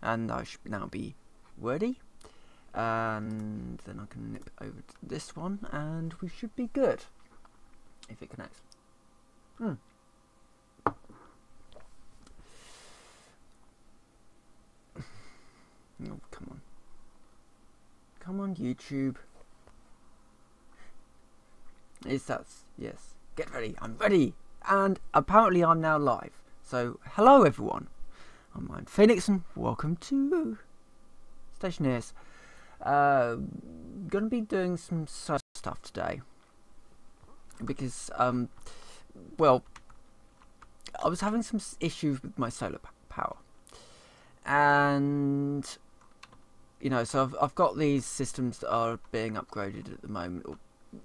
and I should now be ready. And then I can nip over to this one, and we should be good if it connects. Oh, come on, YouTube. Yes. Get ready. I'm ready, and apparently I'm now live. So hello everyone. I'm Phoenix, and welcome to Stationeers. Gonna be doing some solar stuff today because well, I was having some issues with my solar power, and you know, so I've got these systems that are being upgraded at the moment, or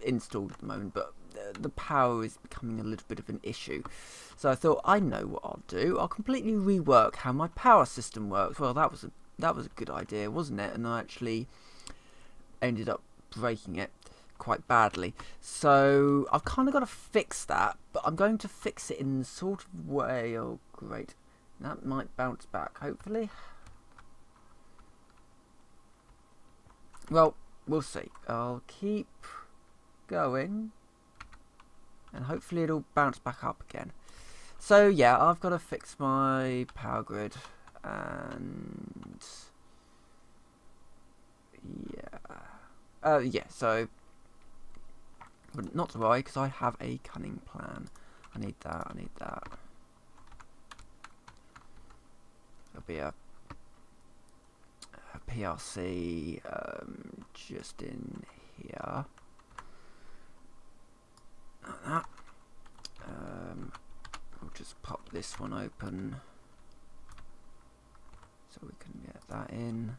installed at the moment, but the power is becoming a little bit of an issue. So I thought, I know what I'll do. I'll completely rework how my power system works. Well, that was a good idea, wasn't it? And I actually ended up breaking it quite badly. So I've kind of got to fix that, but I'm going to fix it in the sort of way. Oh, great! That might bounce back, hopefully. Well, we'll see. I'll keep going, and hopefully it'll bounce back up again. So yeah, I've got to fix my power grid, and yeah, so, but not to worry, because I have a cunning plan. I need that. There'll be a PRC just in here. Like that. We'll just pop this one open so we can get that in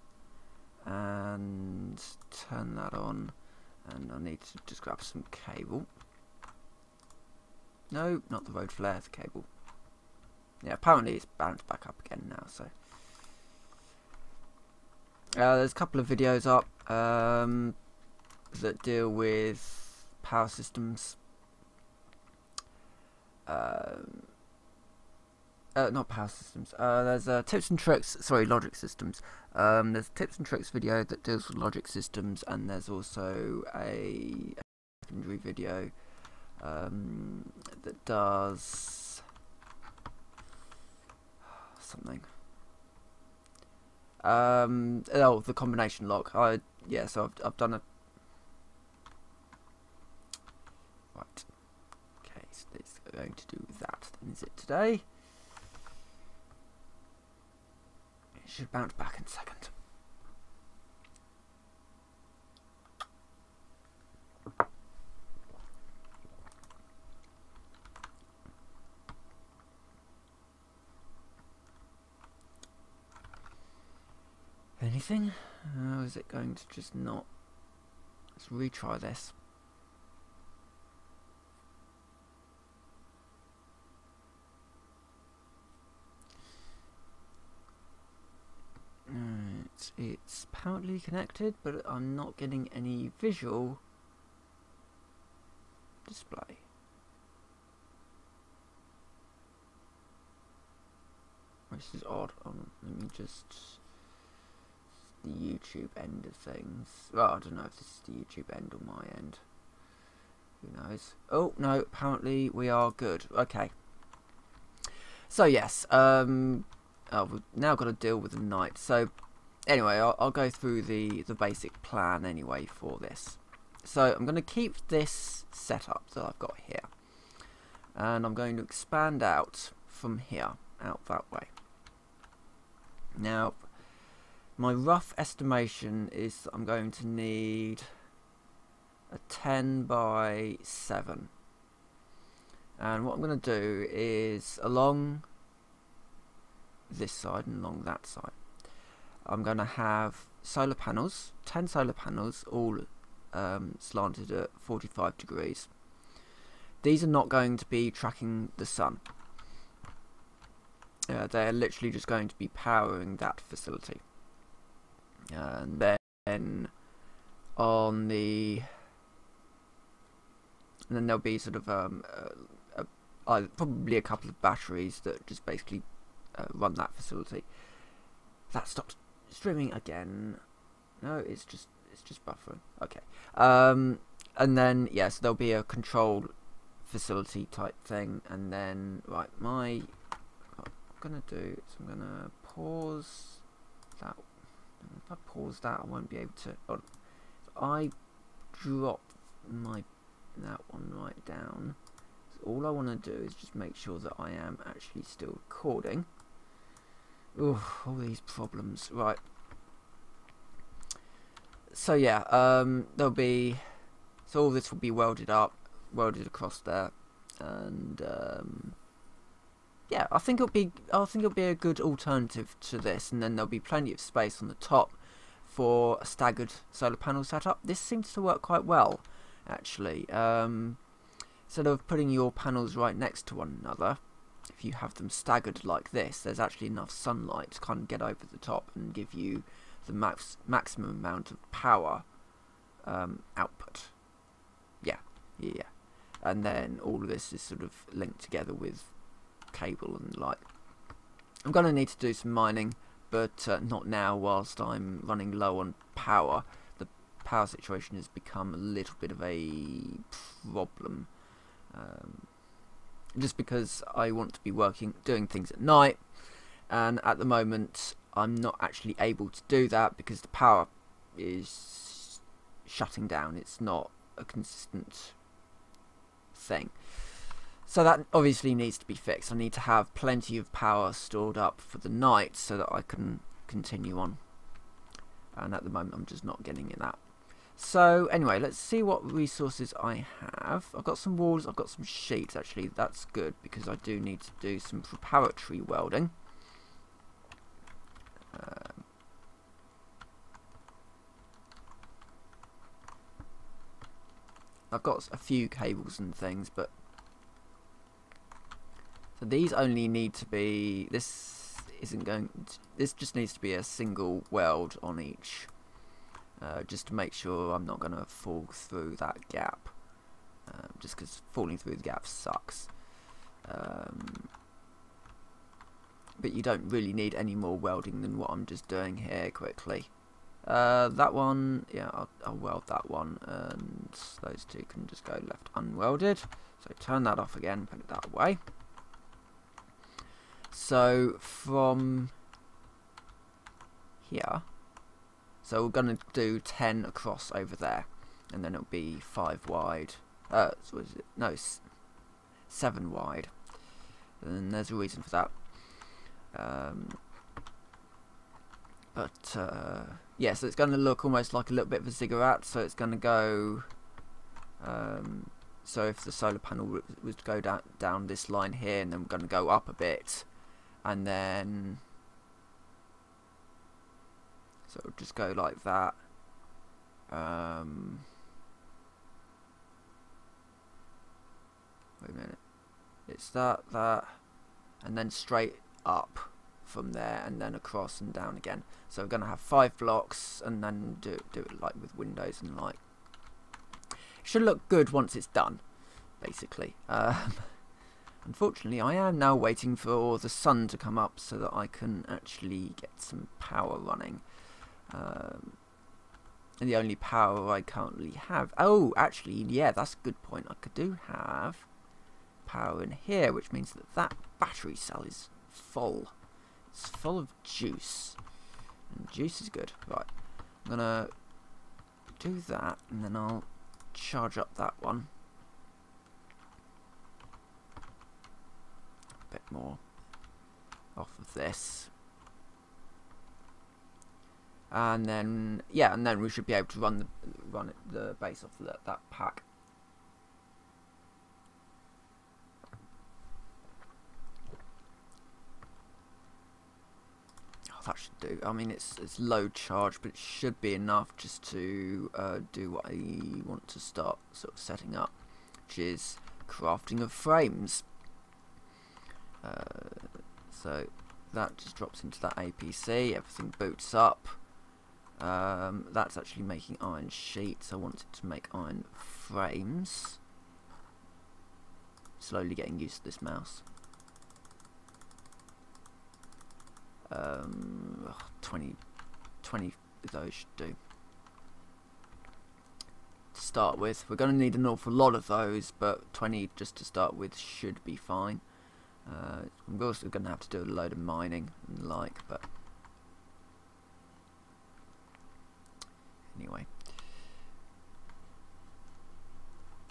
and turn that on, and I need to just grab some cable. No, not the road flare, the cable. Yeah, apparently it's bounced back up again now, so there's a couple of videos up that deal with power systems. Not power systems. There's tips and tricks. Sorry, logic systems. There's a tips and tricks video that deals with logic systems, and there's also a secondary video that does something. Oh, the combination lock. Yeah. So I've done a. Right. Okay. So it's going to do that. Then is it today? It should bounce back in a second. Anything? Or is it going to just not? Let's retry this. It's apparently connected, but I'm not getting any visual display. This is odd. Let me just the YouTube end of things. Well, I don't know if this is the YouTube end or my end. Who knows? Oh no! Apparently we are good. Okay. So yes, we've now got to deal with the night. So anyway, I'll go through the basic plan anyway for this. So I'm going to keep this setup that I've got here, and I'm going to expand out from here, out that way. Now, my rough estimation is that I'm going to need a 10 by 7. And what I'm going to do is along this side and along that side, I'm going to have solar panels, 10 solar panels, all slanted at 45 degrees. These are not going to be tracking the sun. They're literally just going to be powering that facility. And then on the, and then there'll be sort of probably a couple of batteries that just basically run that facility. That stopped streaming again. No, it's just buffering. Okay. And then yeah, so there'll be a control facility type thing, and then right, what I'm gonna do is I'm gonna pause that. If I pause that, I won't be able to. Oh, if I drop that one right down. So all I want to do is just make sure that I am actually still recording. Oh, all these problems. Right. So yeah, there'll be. So all this will be welded across there, and yeah, I think it'll be a good alternative to this, and then there'll be plenty of space on the top for a staggered solar panel setup. This seems to work quite well, actually. Instead of putting your panels right next to one another, if you have them staggered like this, there's actually enough sunlight to kind of get over the top and give you the maximum amount of power output. Yeah. And then all of this is sort of linked together with cable and light. I'm going to need to do some mining, but not now whilst I'm running low on power. The power situation has become a little bit of a problem. Just because I want to be doing things at night, and at the moment I'm not actually able to do that because the power is shutting down. It's not a consistent thing. So that obviously needs to be fixed. I need to have plenty of power stored up for the night so that I can continue on. And at the moment I'm just not getting that. So anyway, let's see what resources I have. I've got some walls, I've got some sheets. Actually, that's good because I do need to do some preparatory welding. I've got a few cables and things, but so these only need to be. This just needs to be a single weld on each, just to make sure I'm not going to fall through that gap. Just because falling through the gap sucks. But you don't really need any more welding than what I'm just doing here quickly. That one, yeah, I'll weld that one, and those two can just go left unwelded. So turn that off again, put it that way. So from here, so we're going to do 10 across over there, and then it'll be 5 wide. So is it? No, 7 wide. And there's a reason for that. Yeah, so it's going to look almost like a little bit of a ziggurat. So it's going to go. So if the solar panel was to go down this line here, and then we're going to go up a bit, and then so it'll just go like that. Wait a minute. It's that, and then straight up from there, and then across and down again. So we're going to have 5 blocks, and then do it like with windows and light. It should look good once it's done, basically. Unfortunately, I am now waiting for the sun to come up so that I can actually get some power running. And the only power I currently have... Oh, actually, yeah, that's a good point. I do have power in here, which means that that battery cell is full. It's full of juice. And juice is good. Right, I'm going to do that, and then I'll charge up that one. A bit more off of this. And then, yeah, and then we should be able to run the base off that pack. Oh, that should do. I mean, it's low charge, but it should be enough just to do what I want to start sort of setting up, which is crafting of frames. So that just drops into that APC. Everything boots up. That's actually making iron sheets. I wanted to make iron frames. Slowly getting used to this mouse. 20 of those should do. To start with, we're going to need an awful lot of those, but 20 just to start with should be fine. I'm also going to have to do a load of mining and the like, but anyway.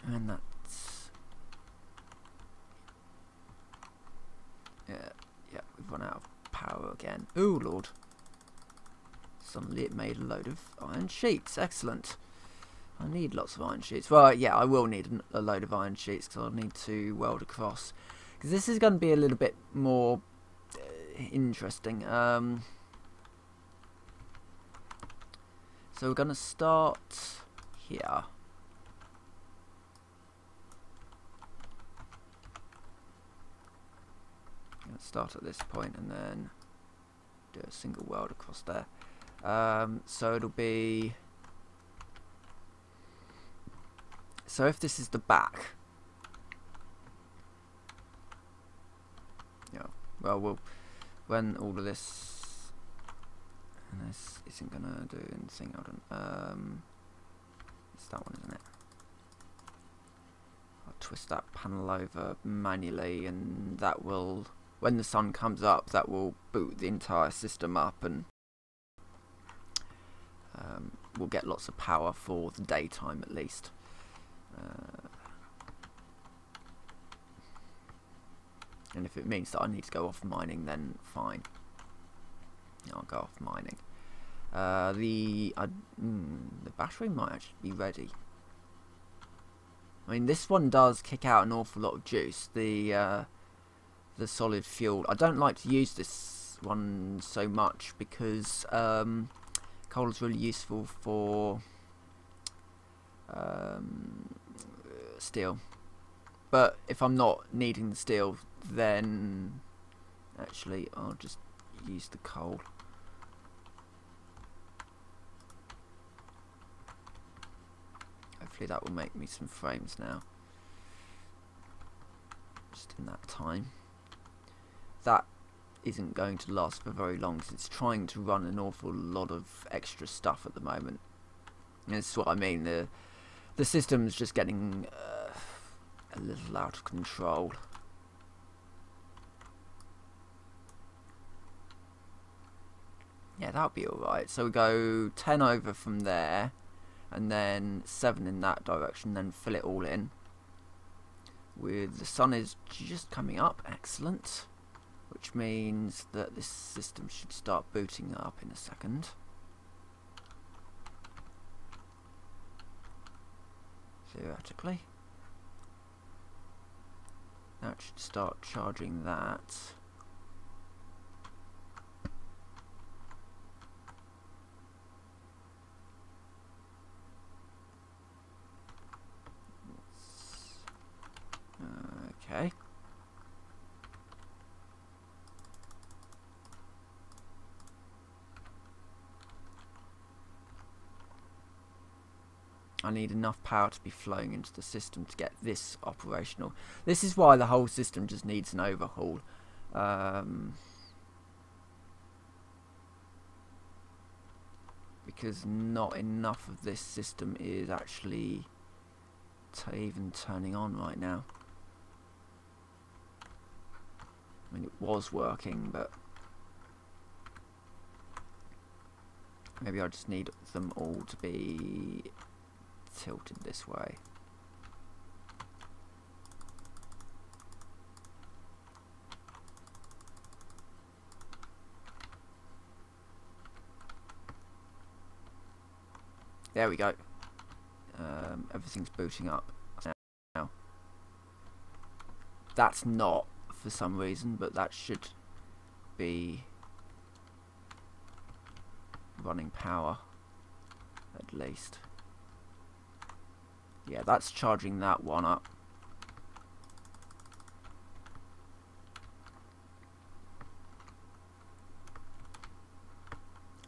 And that's, yeah, we've run out of power again. Ooh, Lord. Suddenly it made a load of iron sheets. Excellent. I need lots of iron sheets. Well, yeah, I will need a load of iron sheets because I'll need to weld across. Because this is going to be a little bit more interesting. So we're going to start here. Let's start at this point and then do a single weld across there. So it'll be... So if this is the back, yeah, well, when all of this, and this isn't gonna do anything. Hold on, it's that one, isn't it? I'll twist that panel over manually, and that will, when the sun comes up, that will boot the entire system up, and we'll get lots of power for the daytime at least. And if it means that I need to go off mining, then fine. I'll go off mining. The battery might actually be ready. I mean, this one does kick out an awful lot of juice. The solid fuel. I don't like to use this one so much because coal is really useful for steel, but if I'm not needing the steel, then actually I'll just use the coal. Hopefully that will make me some frames now, just in that time. That isn't going to last for very long because it's trying to run an awful lot of extra stuff at the moment. And this is what I mean, the system's just getting a little out of control. Yeah, that'll be alright. So we go 10 over from there, and then 7 in that direction, then fill it all in. With the sun is just coming up, excellent. Which means that this system should start booting up in a second. Theoretically. That should start charging that. Okay. I need enough power to be flowing into the system to get this operational. This is why the whole system just needs an overhaul. Because not enough of this system is actually even turning on right now. I mean, it was working, but maybe I just need them all to be tilted this way. There we go. Everything's booting up now. That's not for some reason, but that should be running power at least. Yeah, that's charging that one up.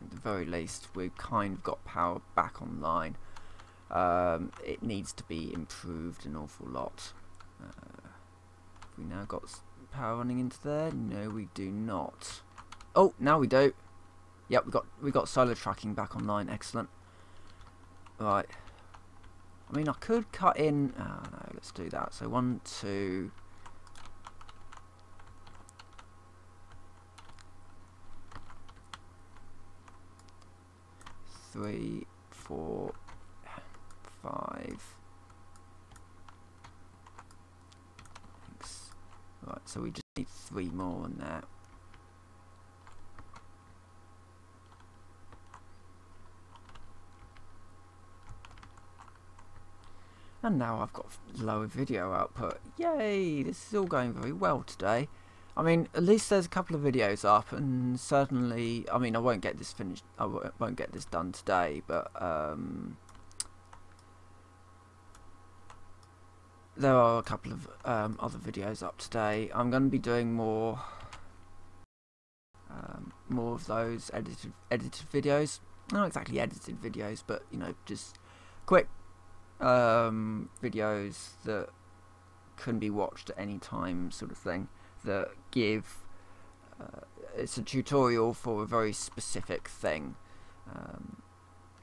At the very least, we've kind of got power back online. It needs to be improved an awful lot. Have we now got power running into there? No, we do not. Oh, now we do. Yep, we got solar tracking back online. Excellent. Right. I mean, I could cut in. Oh no, let's do that. So 1, 2. 3, 4, 5. Thanks. Right, so we just need 3 more on there. And now I've got lower video output. Yay! This is all going very well today. I mean, at least there's a couple of videos up, and certainly, I mean, I won't get this finished. I won't get this done today, but there are a couple of other videos up today. I'm going to be doing more of those edited videos. Not exactly edited videos, but you know, just quick videos that can be watched at any time, sort of thing, that give it's a tutorial for a very specific thing.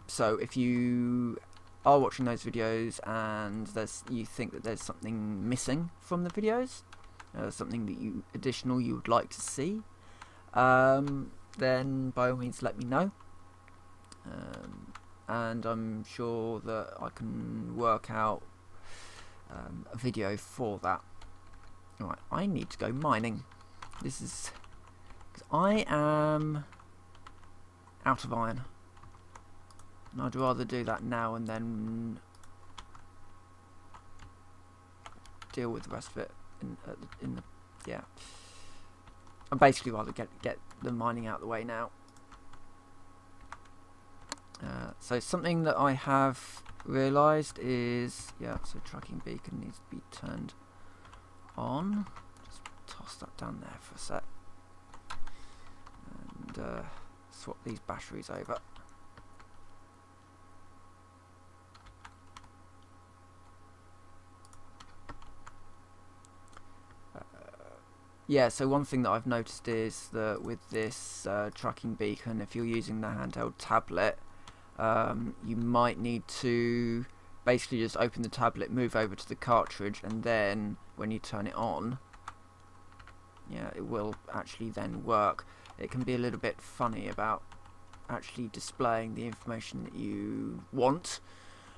So if you are watching those videos and you think that there's something missing from the videos, something that you would like to see, then by all means let me know. And I'm sure that I can work out a video for that. Alright, I need to go mining. This is... because I am out of iron. And I'd rather do that now and then deal with the rest of it in the yeah. I'd basically rather get the mining out of the way now. So something that I have realised is, yeah, so tracking beacon needs to be turned on. Just toss that down there for a sec. And swap these batteries over. Yeah, so one thing that I've noticed is that with this tracking beacon, if you're using the handheld tablet, you might need to basically just open the tablet, move over to the cartridge, and then when you turn it on, yeah, it will actually then work. It can be a little bit funny about actually displaying the information that you want,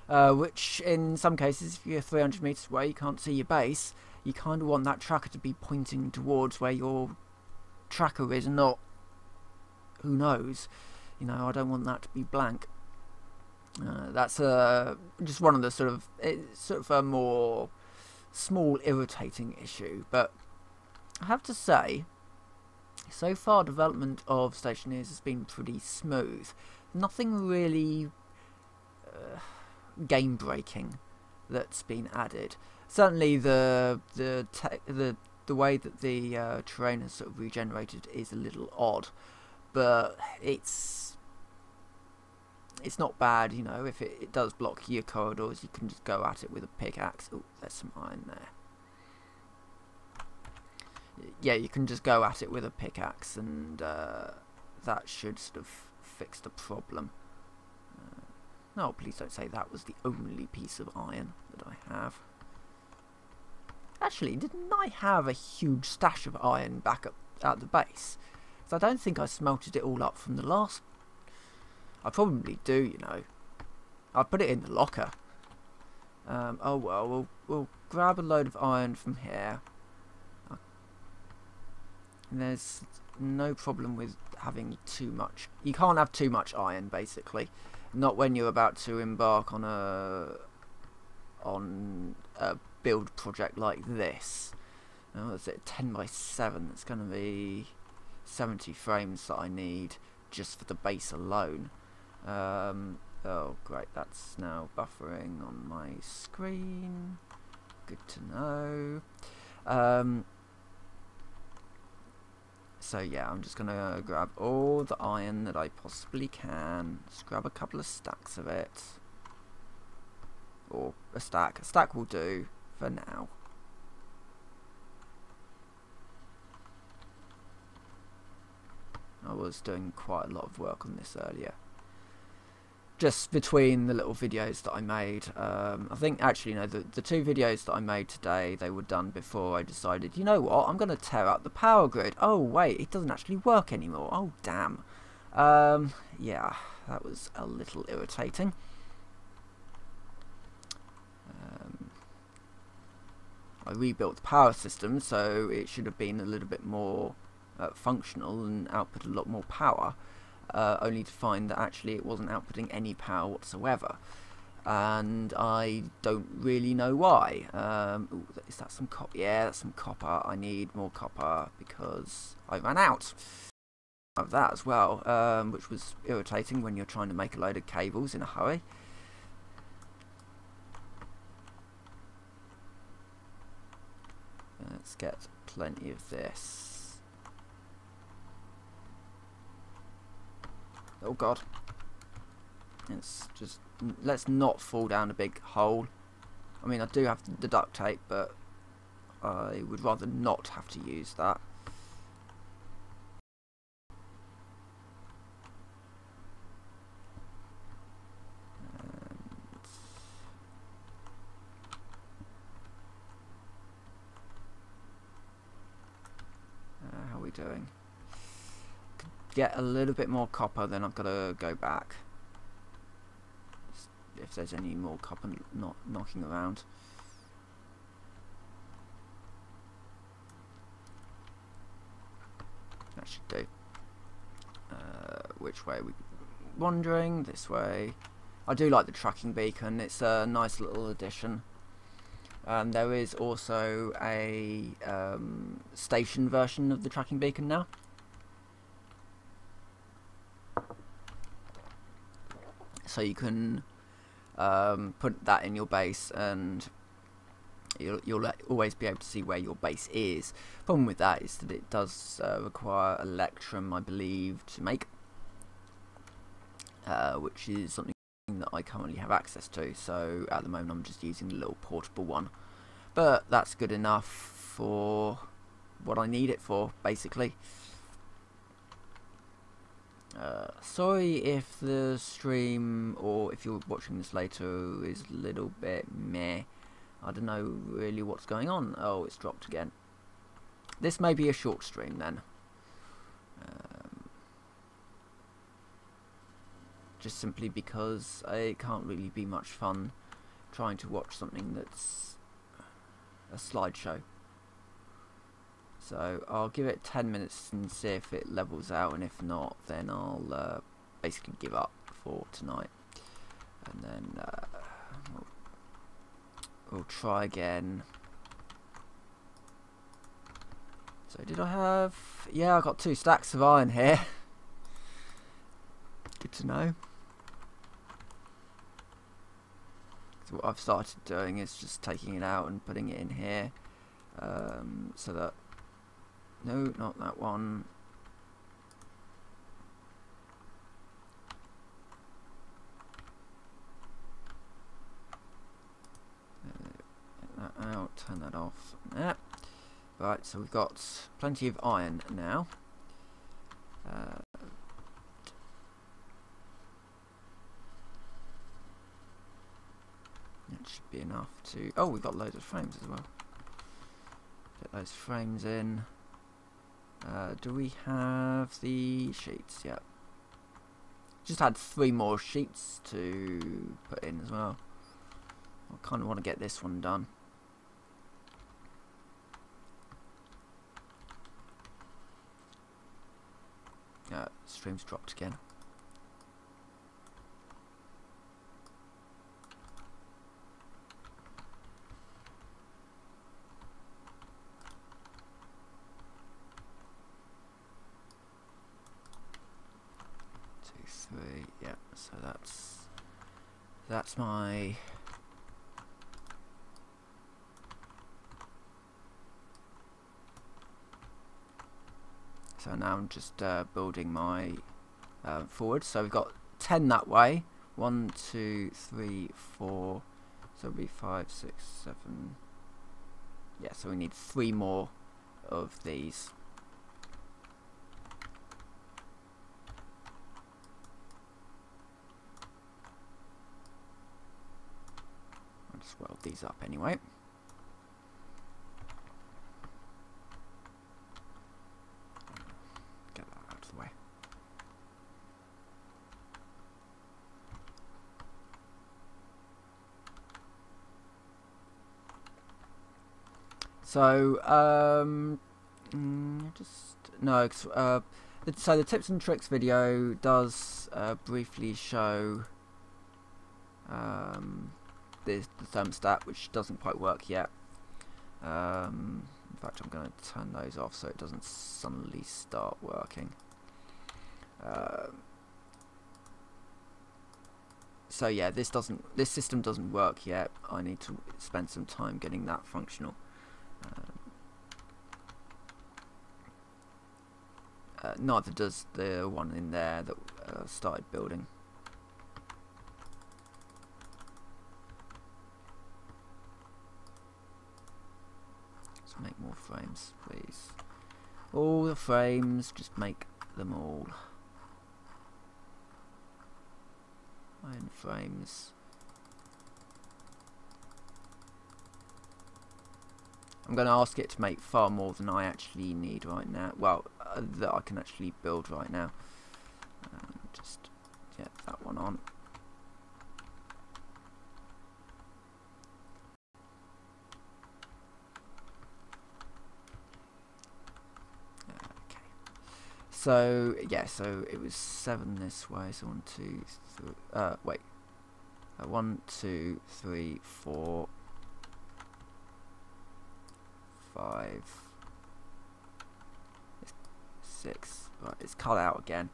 which in some cases, if you're 300 meters away, you can't see your base. You kind of want that tracker to be pointing towards where your tracker is, not who knows. You know, I don't want that to be blank. That's just one of the sort of a more small irritating issue. But I have to say, so far development of Stationeers has been pretty smooth. Nothing really game breaking that's been added. Certainly the way that the terrain has sort of regenerated is a little odd, but it's not bad, you know. If it does block your corridors, you can just go at it with a pickaxe. Oh, there's some iron there. Yeah, you can just go at it with a pickaxe, and that should sort of fix the problem. No, please don't say that was the only piece of iron that I have. Actually, didn't I have a huge stash of iron back up at the base? So I don't think I smelted it all up from the last. I probably do, you know. I put it in the locker. Oh well, we'll grab a load of iron from here. And there's no problem with having too much. You can't have too much iron, basically. Not when you're about to embark on a build project like this. Oh, is it 10x7? It's going to be 70 frames that I need just for the base alone. Oh great, that's now buffering on my screen. Good to know. So yeah, I'm just going to grab all the iron that I possibly can. Just grab a couple of stacks of it. Or a stack. A stack will do for now. I was doing quite a lot of work on this earlier. Just between the little videos that I made. I think actually, no, the 2 videos that I made today, they were done before I decided, you know what, I'm going to tear up the power grid. Oh wait, it doesn't actually work anymore. Oh damn. Yeah, that was a little irritating. I rebuilt the power system, so it should have been a little bit more functional and output a lot more power. Only to find that actually it wasn't outputting any power whatsoever, and I don't really know why. Ooh, is that some copper? Yeah, that's some copper. I need more copper because I ran out of that as well, which was irritating when you're trying to make a load of cables in a hurry. Let's get plenty of this. Oh god. Let's not fall down a big hole. I mean, I do have the duct tape, but I would rather not have to use that. How are we doing? Get a little bit more copper, then I've got to go back. If there's any more copper not knocking around. That should do. Which way are we wandering? This way. I do like the tracking beacon. It's a nice little addition. There is also a station version of the tracking beacon now. So you can put that in your base, and you'll always be able to see where your base is. Problem with that is that it does require Electrum, I believe, to make, which is something that I currently have access to. So at the moment I'm just using the little portable one, but that's good enough for what I need it for, basically. Sorry if the stream, or if you're watching this later, is a little bit meh. I don't know really what's going on. Oh, it's dropped again. This may be a short stream then. Just simply because it can't really be much fun trying to watch something that's a slideshow. So I'll give it 10 minutes and see if it levels out, and if not, then I'll basically give up for tonight, and then we'll try again. So did I have... yeah, I got 2 stacks of iron here. Good to know. So what I've started doing is just taking it out and putting it in here, so that... no, not that one. Get that out, turn that off. Yeah. Right, so we've got plenty of iron now. That should be enough to... oh, we've got loads of frames as well. Get those frames in. Do we have the sheets? Yep. Just had 3 more sheets to put in as well. I kind of want to get this one done. Stream's dropped again. Yeah, so that's my... so now I'm just building my forward. So we've got 10 that way. 1, 2, 3, 4. So it'll be 5, 6, 7. Yeah, so we need 3 more of these. Let's weld these up anyway. Get that out of the way. So, so the tips and tricks video does briefly show the thermostat, which doesn't quite work yet. In fact, I'm going to turn those off so it doesn't suddenly start working. So yeah, this system doesn't work yet. I need to spend some time getting that functional. Neither does the one in there that started building. Let's make more frames, please. All the frames, just make them all. Iron frames. I'm going to ask it to make far more than I actually need right now. Well, that I can actually build right now. Just get that one on. Okay. So yeah, so it was 7 this way. So 1, 2, 3. Wait. 1, 2, 3, 4. 5, 6. Right, it's cut out again.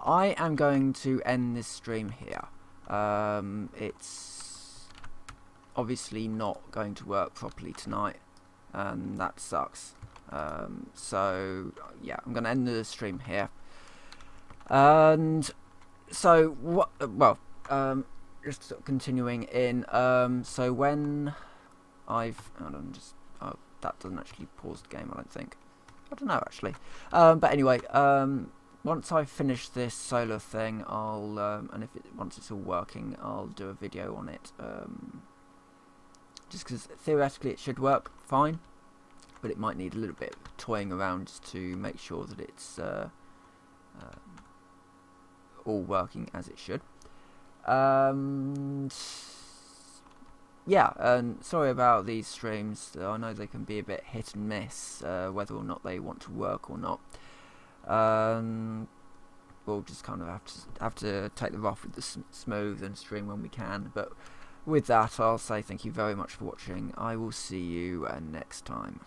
I am going to end this stream here. It's obviously not going to work properly tonight, and that sucks. So yeah, I'm going to end the stream here. And so what? Well, just sort of continuing in. So when I've, hold on, just. That doesn't actually pause the game, I don't think. I don't know, actually. But anyway, once I finish this solar thing, I'll and once it's all working, I'll do a video on it. Just because theoretically it should work fine, but it might need a little bit of toying around just to make sure that it's all working as it should. Yeah, and sorry about these streams. I know they can be a bit hit and miss, whether or not they want to work or not. We'll just kind of have to take the rough with the smooth and stream when we can. But with that, I'll say thank you very much for watching. I will see you next time.